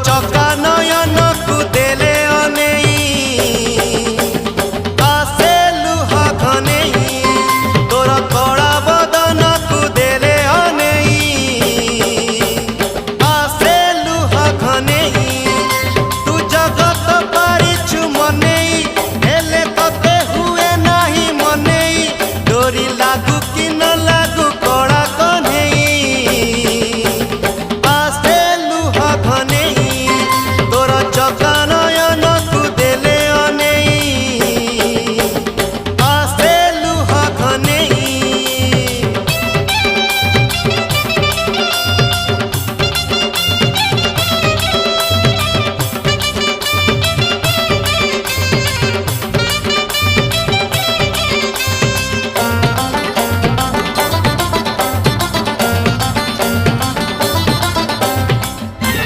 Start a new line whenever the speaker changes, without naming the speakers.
चका नयन को देले अनेई आसे लुहा घनेई तोर कड़ा बदन को देले अनेई आसे लुहा घनेई